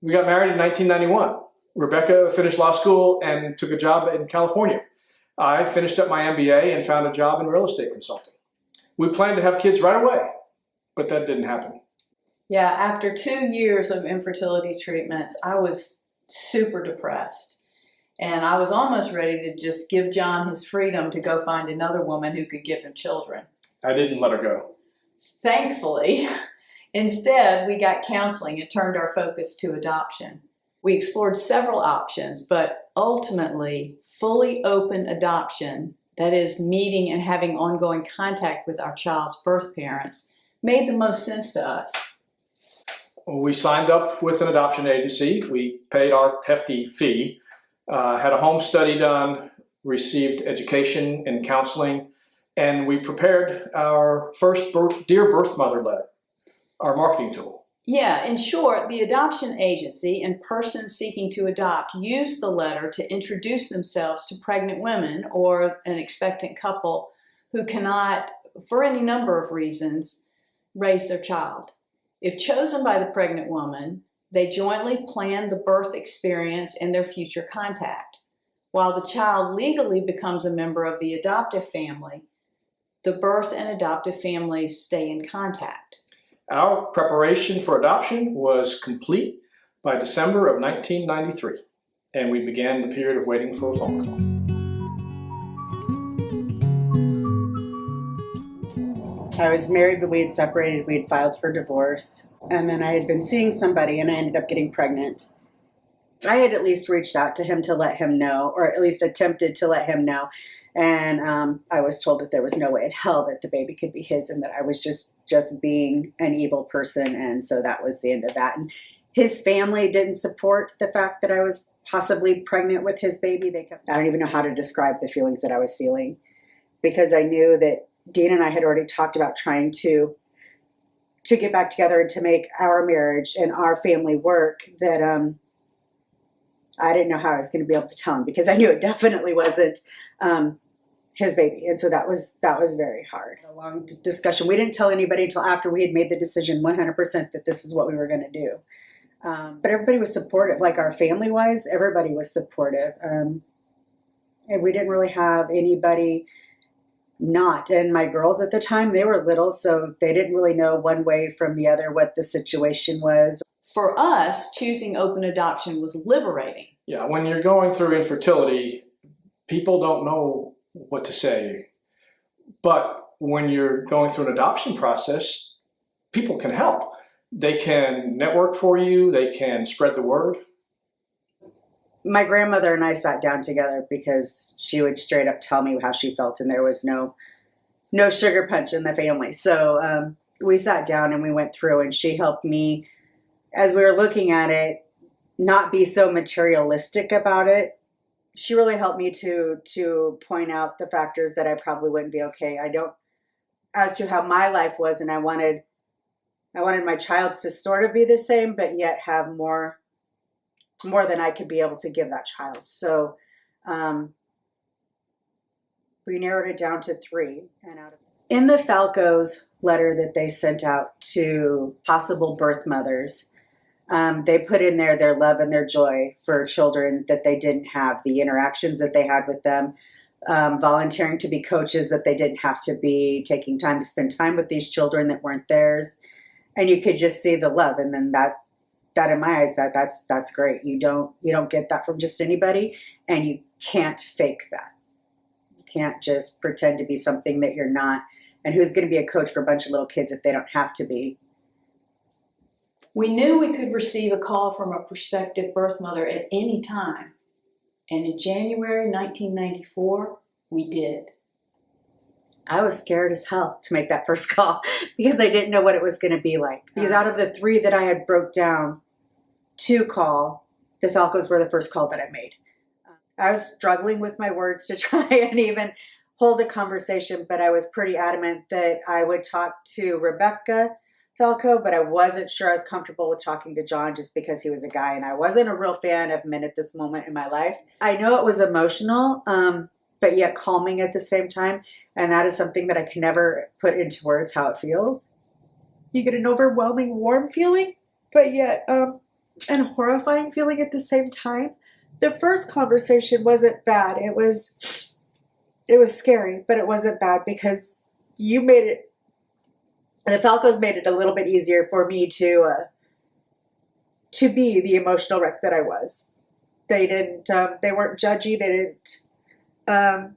We got married in 1991. Rebecca finished law school and took a job in California. I finished up my MBA and found a job in real estate consulting. We planned to have kids right away, but that didn't happen. Yeah, after 2 years of infertility treatments, I was super depressed. And I was almost ready to just give John his freedom to go find another woman who could give him children. I didn't let her go. Thankfully, instead, we got counseling and turned our focus to adoption. We explored several options, but ultimately, fully open adoption, that is, meeting and having ongoing contact with our child's birth parents, made the most sense to us. We signed up with an adoption agency. We paid our hefty fee, had a home study done, received education and counseling, and we prepared our first Dear Birth Mother letter, our marketing tool. Yeah, in short, the adoption agency and persons seeking to adopt use the letter to introduce themselves to pregnant women or an expectant couple who cannot, for any number of reasons, raise their child. If chosen by the pregnant woman, they jointly plan the birth experience and their future contact. While the child legally becomes a member of the adoptive family, the birth and adoptive families stay in contact. Our preparation for adoption was complete by December of 1993, and we began the period of waiting for a phone call. I was married, but we had separated. We had filed for divorce. And then I had been seeing somebody, and I ended up getting pregnant. I had at least reached out to him to let him know, or at least attempted to let him know. And I was told that there was no way in hell that the baby could be his and that I was just being an evil person. And so that was the end of that. And his family didn't support the fact that I was possibly pregnant with his baby. I don't even know how to describe the feelings that I was feeling, because I knew that Dean and I had already talked about trying to get back together and to make our marriage and our family work, that I didn't know how I was going to be able to tell him, because I knew it definitely wasn't his baby. And so that was very hard. A long discussion. We didn't tell anybody until after we had made the decision 100% that this is what we were going to do. But everybody was supportive, like our family-wise, everybody was supportive. And we didn't really have anybody not. And my girls at the time, they were little, so they didn't really know one way from the other what the situation was. For us, choosing open adoption was liberating. Yeah, when you're going through infertility, people don't know what to say. But when you're going through an adoption process, people can help. They can network for you. They can spread the word. My grandmother and I sat down together because she would straight up tell me how she felt, and there was no sugar punch in the family. So we sat down and we went through, and she helped me, as we were looking at it, not be so materialistic about it. She really helped me to point out the factors that I probably wouldn't be okay. As to how my life was, and I wanted my child's to sort of be the same, but yet have more than I could be able to give that child. So we narrowed it down to 3. In the Falco's letter that they sent out to possible birth mothers, they put in there their love and their joy for children that they didn't have, the interactions that they had with them, volunteering to be coaches that they didn't have to be, taking time to spend time with these children that weren't theirs. And you could just see the love. And then that in my eyes, that's great. You don't get that from just anybody, and you can't fake that. You can't just pretend to be something that you're not. And who's going to be a coach for a bunch of little kids if they don't have to be? We knew we could receive a call from a prospective birth mother at any time. And in January 1994, we did. I was scared as hell to make that first call because I didn't know what it was going to be like. Because out of the 3 that I had broke down to call, the Falcos were the first call that I made. I was struggling with my words to try and even hold a conversation, but I was pretty adamant that I would talk to Rebecca Falco, but I wasn't sure I was comfortable with talking to John just because he was a guy, and I wasn't a real fan of men at this moment in my life. I know it was emotional, but yet calming at the same time, and that is something that I can never put into words how it feels. You get an overwhelming warm feeling, but yet and horrifying feeling at the same time. The first conversation wasn't bad. It was scary, but it wasn't bad because you made it, and the Falcos made it a little bit easier for me to be the emotional wreck that I was. They didn't, they weren't judgy. They didn't,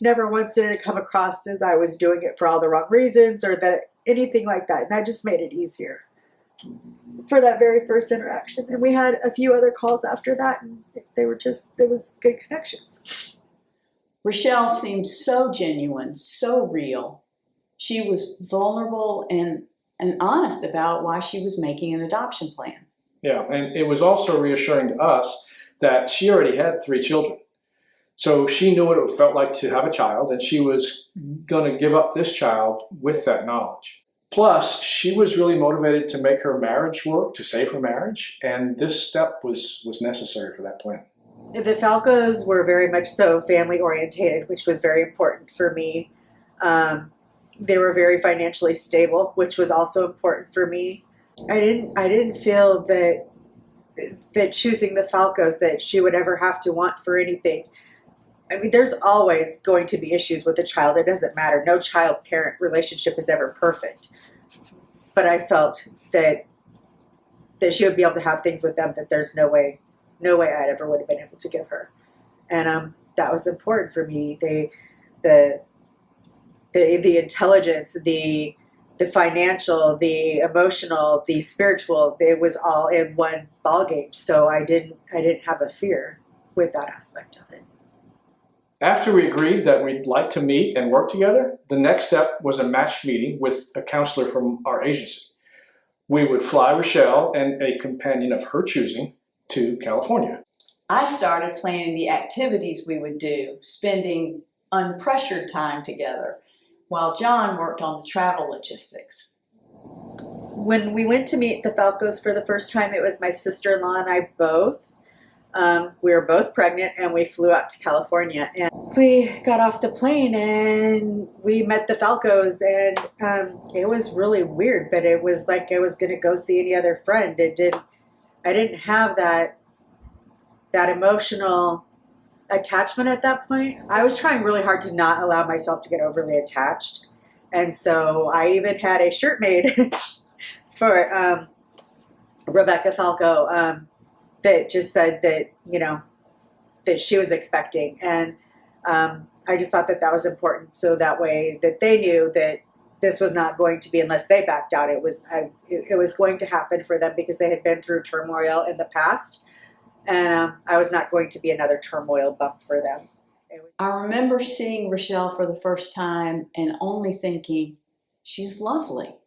never once did it come across as I was doing it for all the wrong reasons or that anything like that. And that just made it easier for that very first interaction. And we had a few other calls after that, and they were just, it was good connections. Rochelle seemed so genuine, so real. She was vulnerable and honest about why she was making an adoption plan. Yeah, and it was also reassuring to us that she already had 3 children. So she knew what it felt like to have a child, and she was going to give up this child with that knowledge. Plus, she was really motivated to make her marriage work, to save her marriage, and this step was necessary for that plan. The Falcos were very much so family orientated, which was very important for me. They were very financially stable, which was also important for me. I didn't feel that choosing the Falcos that she would ever have to want for anything. I mean, there's always going to be issues with a child. It doesn't matter. No child-parent relationship is ever perfect. But I felt that she would be able to have things with them that there's no way I'd ever would have been able to give her. And that was important for me. The intelligence, the financial, the emotional, the spiritual, it was all in one ballgame. So I didn't have a fear with that aspect of it. After we agreed that we'd like to meet and work together, the next step was a matched meeting with a counselor from our agency. We would fly Rochelle and a companion of her choosing to California. I started planning the activities we would do, spending unpressured time together, while John worked on the travel logistics. When we went to meet the Falcos for the first time, it was my sister-in-law and I both. We were both pregnant, and we flew out to California. And we got off the plane, and we met the Falcos, and it was really weird. But it was like I was going to go see any other friend. I didn't have that emotional attachment at that point. I was trying really hard to not allow myself to get overly attached, and so I even had a shirt made for Rebecca Falco. That just said that, that she was expecting. And I just thought that was important. So that way that they knew that this was not going to be, unless they backed out, it was going to happen for them because they had been through turmoil in the past. And I was not going to be another turmoil bump for them. I remember seeing Rochelle for the first time and only thinking, she's lovely.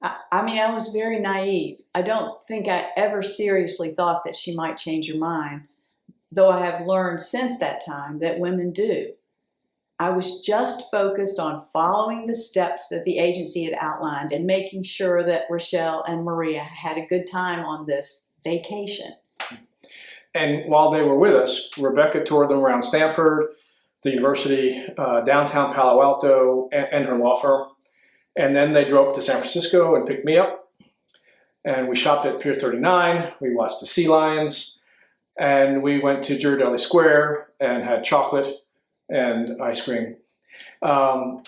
I was very naive. I don't think I ever seriously thought that she might change her mind, though I have learned since that time that women do. I was just focused on following the steps that the agency had outlined and making sure that Rochelle and Maria had a good time on this vacation. And while they were with us, Rebecca toured them around Stanford, the university, downtown Palo Alto, and her law firm. And then they drove to San Francisco and picked me up. And we shopped at Pier 39. We watched the sea lions. And we went to Ghirardelli Square and had chocolate and ice cream.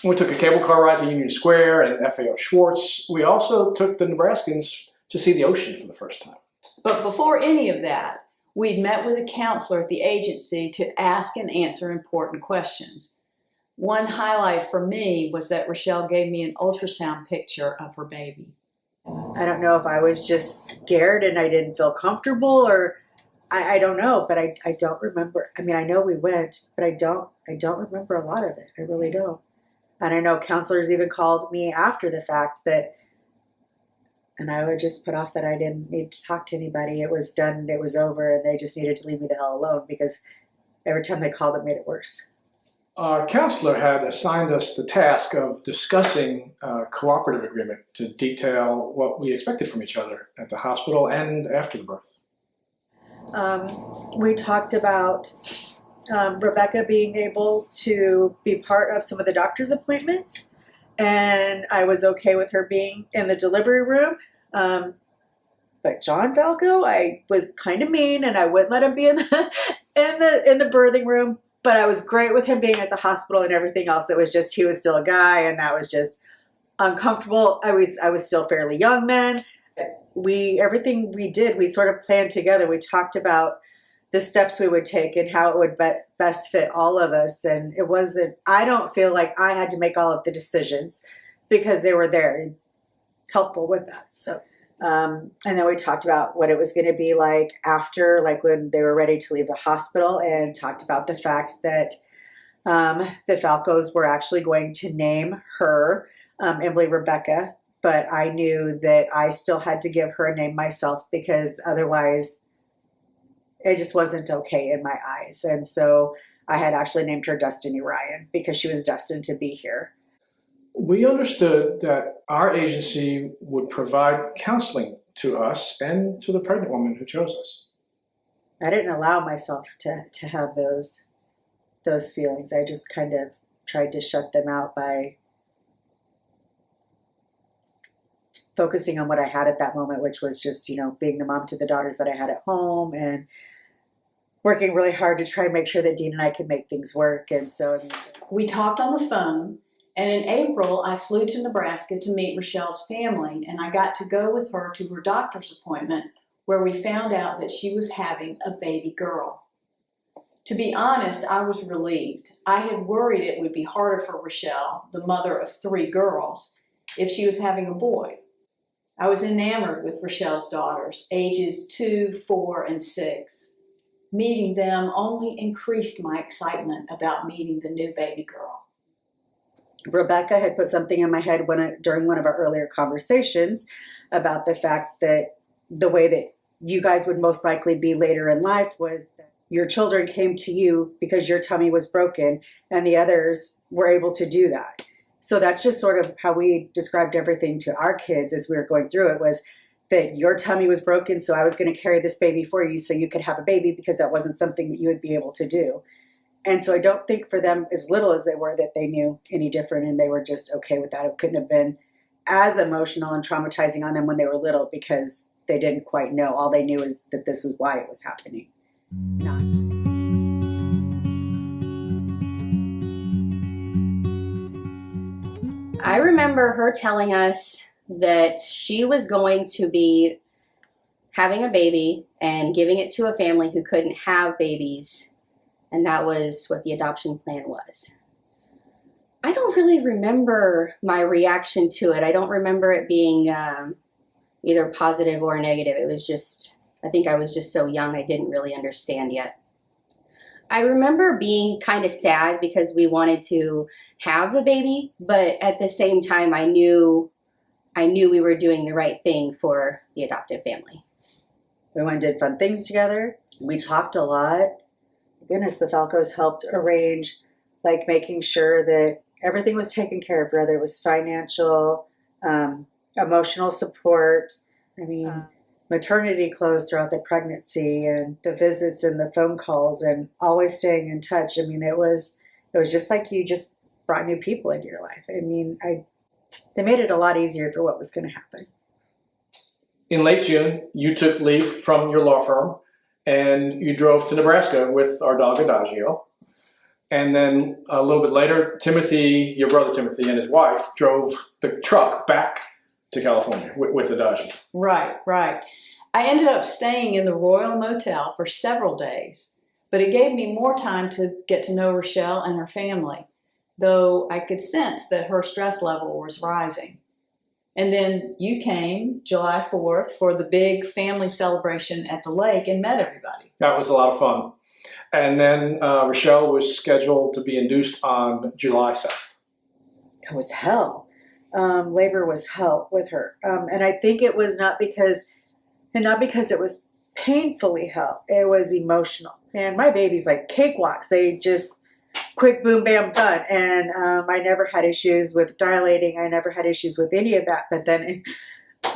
We took a cable car ride to Union Square and FAO Schwartz. We also took the Nebraskans to see the ocean for the first time. But before any of that, we'd met with a counselor at the agency to ask and answer important questions. One highlight for me was that Rochelle gave me an ultrasound picture of her baby. I don't know if I was just scared and I didn't feel comfortable, or I don't know, but I don't remember. I mean, I know we went, but I don't remember a lot of it. I really don't. And I know counselors even called me after the fact and I would just put off that I didn't need to talk to anybody. It was done, it was over, and they just needed to leave me the hell alone because every time they called, it made it worse. Our counselor had assigned us the task of discussing a cooperative agreement to detail what we expected from each other at the hospital and after the birth. We talked about Rebecca being able to be part of some of the doctor's appointments, and I was okay with her being in the delivery room. But John Falco, I was kind of mean, and I wouldn't let him be in the birthing room. But I was great with him being at the hospital and everything else. It was just he was still a guy, and that was just uncomfortable. I was still fairly young then. Everything we did, we sort of planned together. We talked about the steps we would take and how it would best fit all of us. And it wasn't, I don't feel like I had to make all of the decisions because they were there and helpful with that. So, and then we talked about what it was going to be like after, like when they were ready to leave the hospital, and talked about the fact that the Falcos were actually going to name her Emily Rebecca, but I knew that I still had to give her a name myself because otherwise it just wasn't okay in my eyes. And so I had actually named her Destiny Ryan because she was destined to be here. We understood that our agency would provide counseling to us and to the pregnant woman who chose us. I didn't allow myself to have those feelings. I just kind of tried to shut them out by focusing on what I had at that moment, which was just, being the mom to the daughters that I had at home and working really hard to try and make sure that Dean and I could make things work. And so We talked on the phone, and in April, I flew to Nebraska to meet Rochelle's family, and I got to go with her to her doctor's appointment where we found out that she was having a baby girl. To be honest, I was relieved. I had worried it would be harder for Rochelle, the mother of 3 girls, if she was having a boy. I was enamored with Rochelle's daughters, ages 2, 4, and 6. Meeting them only increased my excitement about meeting the new baby girl. Rebecca had put something in my head during one of our earlier conversations about the fact that the way that you guys would most likely be later in life was that your children came to you because your tummy was broken, and the others were able to do that. So that's just sort of how we described everything to our kids as we were going through it, was that your tummy was broken, so I was going to carry this baby for you so you could have a baby, because that wasn't something that you would be able to do. And so I don't think for them, as little as they were, that they knew any different, and they were just okay with that. It couldn't have been as emotional and traumatizing on them when they were little because they didn't quite know. All they knew is that this was why it was happening. I remember her telling us that she was going to be having a baby and giving it to a family who couldn't have babies, and that was what the adoption plan was. I don't really remember my reaction to it. I don't remember it being either positive or negative. It was just, I think I was just so young, I didn't really understand yet. I remember being kind of sad because we wanted to have the baby, but at the same time, I knew we were doing the right thing for the adoptive family. We went and did fun things together. We talked a lot. Goodness, the Falcos helped arrange, like making sure that everything was taken care of, whether it was financial, emotional support. I mean, maternity clothes throughout the pregnancy, and the visits and the phone calls, and always staying in touch. I mean, it was just like you just brought new people into your life. I mean, they made it a lot easier for what was going to happen. In late June, you took leave from your law firm and you drove to Nebraska with our dog Adagio. And then a little bit later, Timothy, your brother Timothy, and his wife drove the truck back to California with Adagio. Right. I ended up staying in the Royal Motel for several days, but it gave me more time to get to know Rochelle and her family, though I could sense that her stress level was rising. And then you came July 4th for the big family celebration at the lake and met everybody. That was a lot of fun. And then Rochelle was scheduled to be induced on July 7th. It was hell. Labor was hell with her. And I think it was not because it was painfully hell. It was emotional. And my baby's like cakewalks. They just quick, boom, bam, done. And I never had issues with dilating. I never had issues with any of that. But then in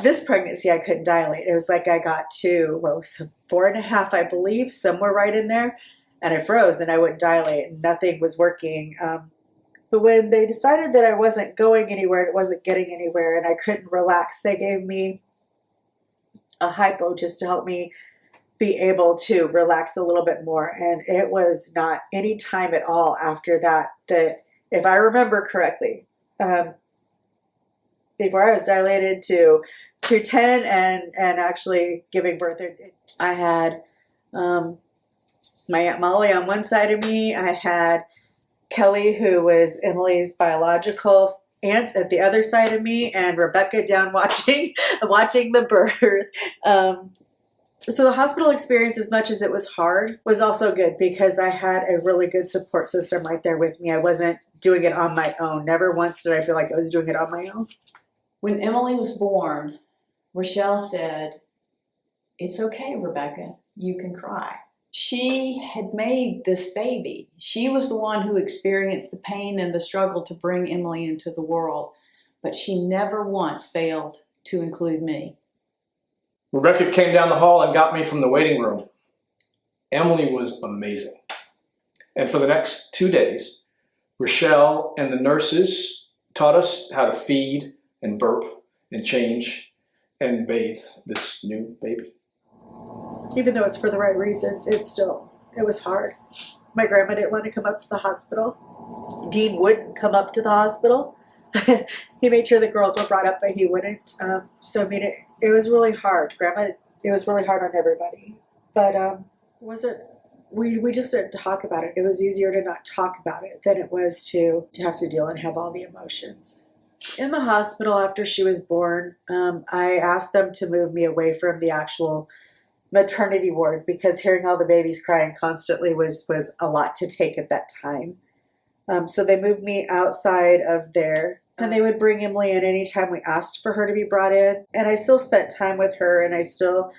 this pregnancy, I couldn't dilate. It was like I got to 4.5, I believe, somewhere right in there. And I froze and I wouldn't dilate and nothing was working. But when they decided that I wasn't going anywhere, it wasn't getting anywhere, and I couldn't relax, they gave me a hypo just to help me be able to relax a little bit more. And it was not any time at all after that, that if I remember correctly, before I was dilated to 10 and actually giving birth, I had my Aunt Molly on one side of me. I had Kelly, who was Emily's biological aunt, at the other side of me, and Rebecca down watching the birth. So the hospital experience, as much as it was hard, was also good because I had a really good support system right there with me. I wasn't doing it on my own. Never once did I feel like I was doing it on my own. When Emily was born, Rochelle said, "It's okay, Rebecca, you can cry." She had made this baby. She was the one who experienced the pain and the struggle to bring Emily into the world, but she never once failed to include me. Rebecca came down the hall and got me from the waiting room. Emily was amazing. And for the next 2 days, Rochelle and the nurses taught us how to feed and burp and change and bathe this new baby. Even though it's for the right reasons, it was hard. My grandma didn't want to come up to the hospital. Dean wouldn't come up to the hospital. He made sure the girls were brought up, but he wouldn't. So I mean, it was really hard. It was really hard on everybody. But we just didn't talk about it. It was easier to not talk about it than it was to have to deal and have all the emotions. In the hospital after she was born, I asked them to move me away from the actual maternity ward because hearing all the babies crying constantly was a lot to take at that time. So they moved me outside of there, and they would bring Emily in anytime we asked for her to be brought in. And I still spent time with her, and I still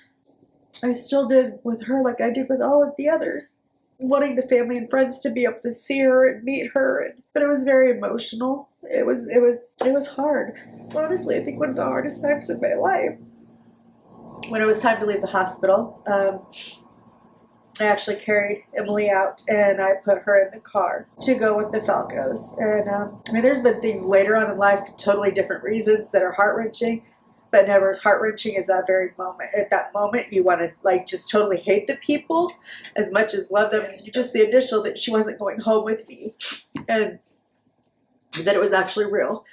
did with her like I did with all of the others, wanting the family and friends to be able to see her and meet her. But it was very emotional. It was hard. Honestly, I think one of the hardest times in my life. When it was time to leave the hospital, I actually carried Emily out and I put her in the car to go with the Falcos. And I mean, there's been things later on in life, totally different reasons that are heart-wrenching, but never as heart-wrenching as that very moment. At that moment, you want to like just totally hate the people as much as love them. And just the initial that she wasn't going home with me and that it was actually real.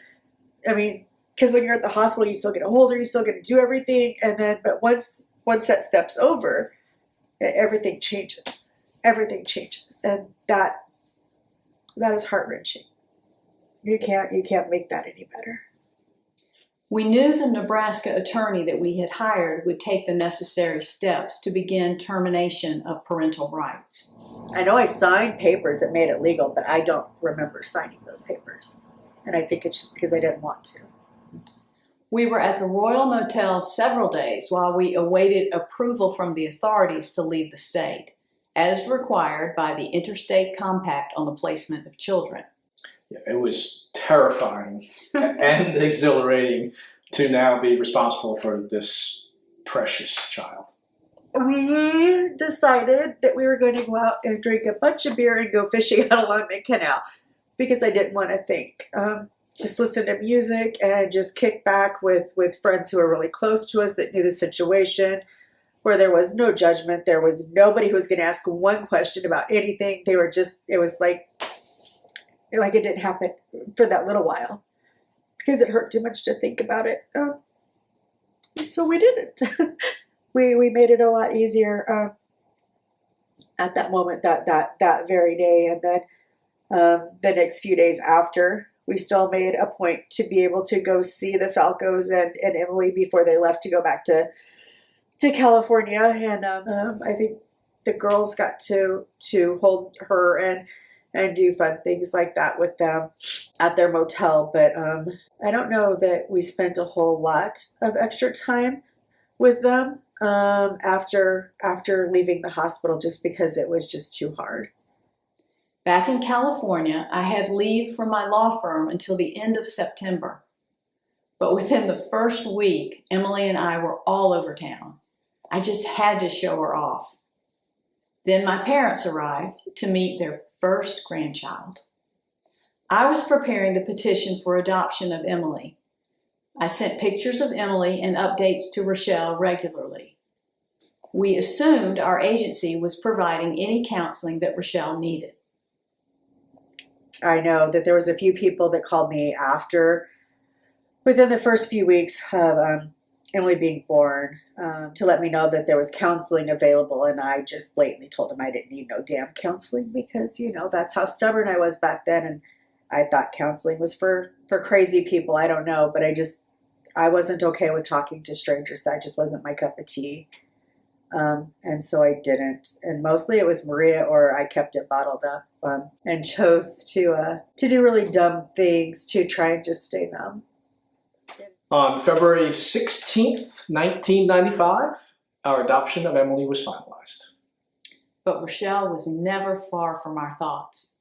I mean, because when you're at the hospital, you still get to hold her, you still get to do everything. And then, but once that step's over, everything changes. Everything changes. And that is heart-wrenching. You can't make that any better. We knew the Nebraska attorney that we had hired would take the necessary steps to begin termination of parental rights. I know I signed papers that made it legal, but I don't remember signing those papers. And I think it's just because I didn't want to. We were at the Royal Motel several days while we awaited approval from the authorities to leave the state, as required by the Interstate Compact on the Placement of Children. It was terrifying and exhilarating to now be responsible for this precious child. We decided that we were going to go out and drink a bunch of beer and go fishing out along the canal because I didn't want to think. Just listen to music and just kick back with friends who were really close to us that knew the situation, where there was no judgment. There was nobody who was going to ask one question about anything. They were just, it was like it didn't happen for that little while because it hurt too much to think about it. So we didn't. we made it a lot easier at that moment, that very day. And then the next few days after, we still made a point to be able to go see the Falcos and Emily before they left to go back to California. And I think the girls got to hold her and do fun things like that with them at their motel. But I don't know that we spent a whole lot of extra time with them after leaving the hospital just because it was just too hard. Back in California, I had leave from my law firm until the end of September. But within the first week, Emily and I were all over town. I just had to show her off. Then my parents arrived to meet their first grandchild. I was preparing the petition for adoption of Emily I sent pictures of Emily and updates to Rochelle regularly. We assumed our agency was providing any counseling that Rochelle needed. I know that there was a few people that called me within the first few weeks of Emily being born, to let me know that there was counseling available, and I just blatantly told them I didn't need no damn counseling because, that's how stubborn I was back then, and I thought counseling was for crazy people. I don't know, but I wasn't okay with talking to strangers. That just wasn't my cup of tea. And so I didn't. And mostly it was Maria, or I kept it bottled up and chose to do really dumb things to try and just stay numb. On February 16th, 1995, our adoption of Emily was finalized. But Rochelle was never far from our thoughts.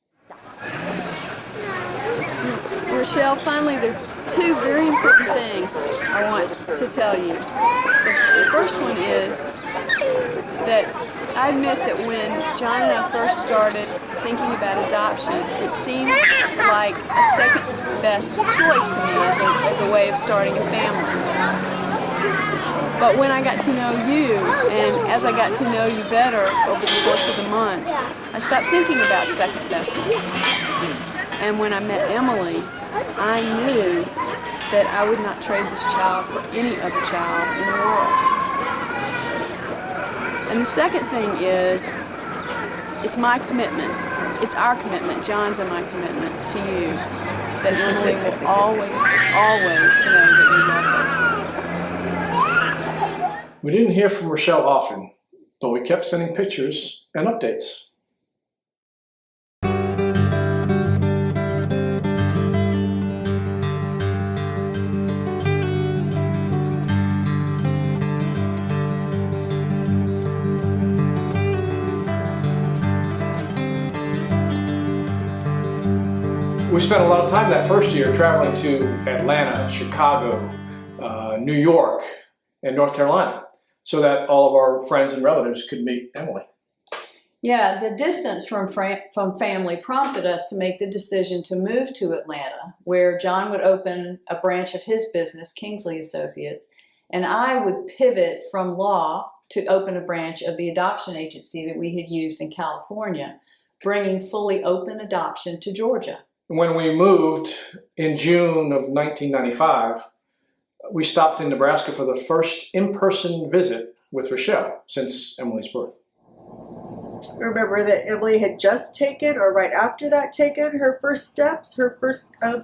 Rochelle, finally, there are two very important things I want to tell you. The first one is that I admit that when John and I first started thinking about adoption, it seemed like a second best choice to me as a way of starting a family. But when I got to know you, and as I got to know you better over the course of the months, I stopped thinking about second bestness. And when I met Emily, I knew that I would not trade this child for any other child in the world. And the second thing is, it's my commitment, it's our commitment, John's and my commitment to you, that Emily will always, always know that you love her. We didn't hear from Rochelle often, but we kept sending pictures and updates. We spent a lot of time that first year traveling to Atlanta, Chicago, New York, and North Carolina, so that all of our friends and relatives could meet Emily. Yeah, the distance from family prompted us to make the decision to move to Atlanta, where John would open a branch of his business, Kingsley Associates, and I would pivot from law to open a branch of the adoption agency that we had used in California, bringing fully open adoption to Georgia. When we moved in June of 1995, we stopped in Nebraska for the first in-person visit with Rochelle since Emily's birth. I remember that Emily had just taken, or right after that taken, her first steps, and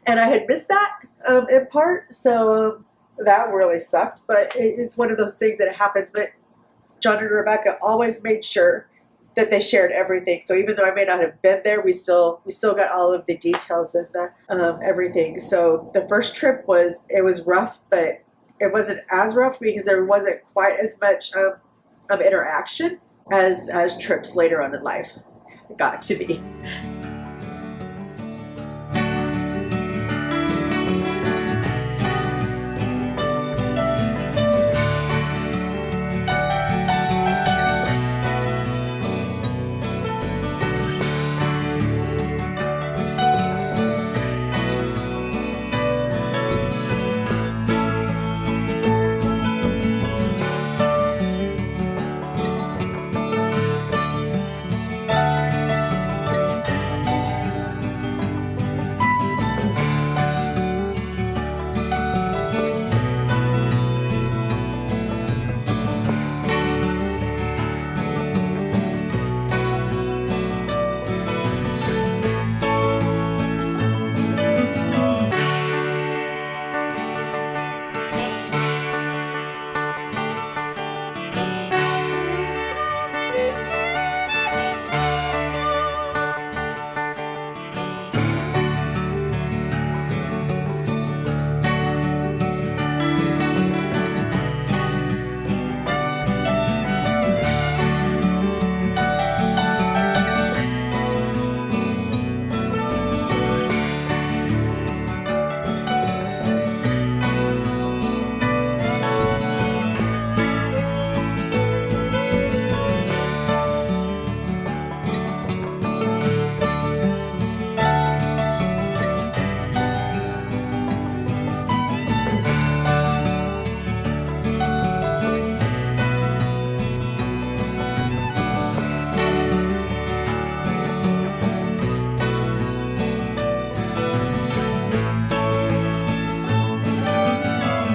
I had missed that in part, so that really sucked, but it's one of those things that happens. But John and Rebecca always made sure that they shared everything. So even though I may not have been there, we still got all of the details of everything. So the first trip was rough, but it wasn't as rough because there wasn't quite as much of interaction as trips later on in life got to be.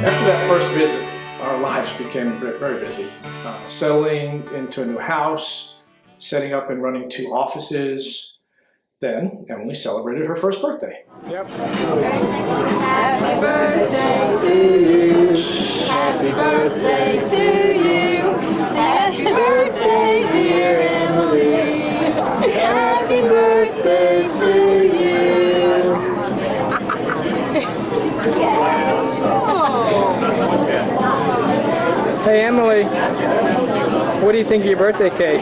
After that first visit, our lives became very, very busy. Settling into a new house, setting up and running 2 offices. Then Emily celebrated her first birthday. Happy birthday to you. Happy birthday to you. Happy birthday, dear Emily. Happy birthday to you. Hey Emily, what do you think of your birthday cake?